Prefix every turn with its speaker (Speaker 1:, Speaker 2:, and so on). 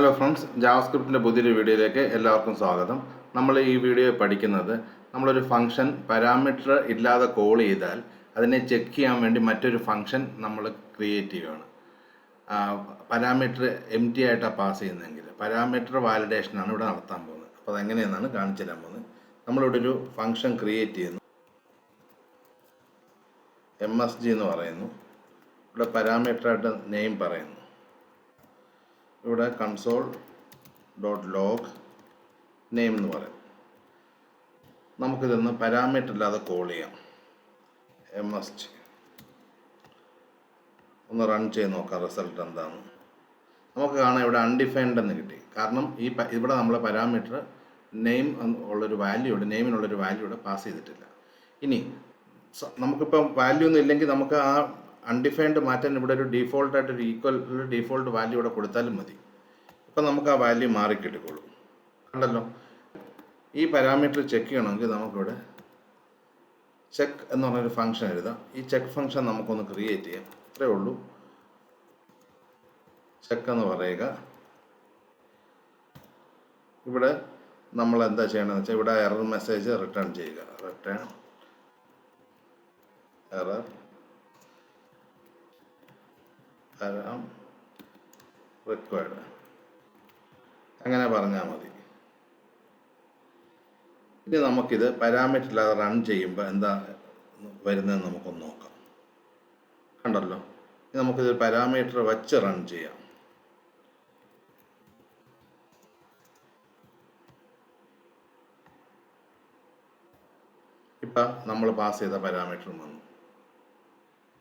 Speaker 1: Hello friends, ജാവാസ്ക്രിപ്റ്റിൻ്റെ പുതിയൊരു വീഡിയോയിലേക്ക് എല്ലാവർക്കും സ്വാഗതം. നമ്മൾ ഈ വീഡിയോ പഠിക്കുന്നത് നമ്മളൊരു ഫംഗ്ഷൻ പാരാമീറ്റർ ഇല്ലാതെ കോൾ ചെയ്താൽ അതിനെ ചെക്ക് ചെയ്യാൻ വേണ്ടി മറ്റൊരു ഫംഗ്ഷൻ നമ്മൾ ക്രിയേറ്റ് ചെയ്യുകയാണ്. പാരാമീറ്റർ എം ടി ആയിട്ടാണ് പാസ് ചെയ്യുന്നതെങ്കിൽ പാരാമീറ്റർ വാലിഡേഷനാണ് ഇവിടെ നടത്താൻ പോകുന്നത്. അപ്പോൾ അതെങ്ങനെയെന്നാണ് കാണിച്ചു തരാൻ പോകുന്നത്. നമ്മളിവിടെ ഒരു ഫംഗ്ഷൻ ക്രിയേറ്റ് ചെയ്യുന്നു, MSG എന്ന് പറയുന്നു. ഇവിടെ പാരാമീറ്ററായിട്ട് നെയിം പറയുന്നു. ഇവിടെ console.log നെയിം എന്ന് പറയും. നമുക്കിതൊന്ന് പാരാമീറ്റർ ഇല്ലാതെ കോൾ ചെയ്യാം. MSG ഒന്ന് റൺ ചെയ്ത് നോക്കാം റിസൾട്ട് എന്താണ്. നമുക്ക് കാണാം ഇവിടെ അൺഡിഫൈൻഡ് എന്ന് കിട്ടി. കാരണം ഇവിടെ നമ്മൾ പാരാമീറ്റർ നെയിം ഉള്ളൊരു വാല്യൂ ഇവിടെ നെയിമിനുള്ളൊരു വാല്യൂ ഇവിടെ പാസ് ചെയ്തിട്ടില്ല. ഇനി നമുക്കിപ്പം വാല്യൂ ഒന്നും ഇല്ലെങ്കിൽ നമുക്ക് ആ അൺഡിഫൈൻഡ് മാറ്റാൻ ഇവിടെ ഒരു ഡീഫോൾട്ടായിട്ട് ഒരു ഡീഫോൾട്ട് വാല്യൂ ഇവിടെ കൊടുത്താലും മതി. ഇപ്പം നമുക്ക് ആ വാല്യൂ മാറിക്കിട്ടിക്കോളും. കണ്ടല്ലോ, ഈ പാരാമീറ്റർ ചെക്ക് ചെയ്യണമെങ്കിൽ നമുക്കിവിടെ ചെക്ക് എന്ന് പറഞ്ഞൊരു ഫംഗ്ഷൻ എഴുതാം. ഈ ചെക്ക് ഫംഗ്ഷൻ നമുക്കൊന്ന് ക്രിയേറ്റ് ചെയ്യാം. ഇത്രയേ ഉള്ളൂ. ചെക്ക് എന്ന് പറയുക. ഇവിടെ നമ്മൾ എന്താ ചെയ്യണമെന്ന് വെച്ചാൽ ഇവിടെ എറർ മെസ്സേജ് റിട്ടേൺ ചെയ്യുക. റിട്ടേൺ എറർ റിക്വയർഡ് അങ്ങനെ പറഞ്ഞാൽ മതി. ഇനി നമുക്കിത് പാരാമീറ്റർ ഇല്ലാതെ റൺ ചെയ്യുമ്പോൾ എന്താ വരുന്നതെന്ന് നമുക്കൊന്ന് നോക്കാം. കണ്ടല്ലോ, ഇനി നമുക്കിത് പാരാമീറ്റർ വച്ച് റൺ ചെയ്യാം. ഇപ്പം നമ്മൾ പാസ് ചെയ്ത പാരാമീറ്റർ വന്നു.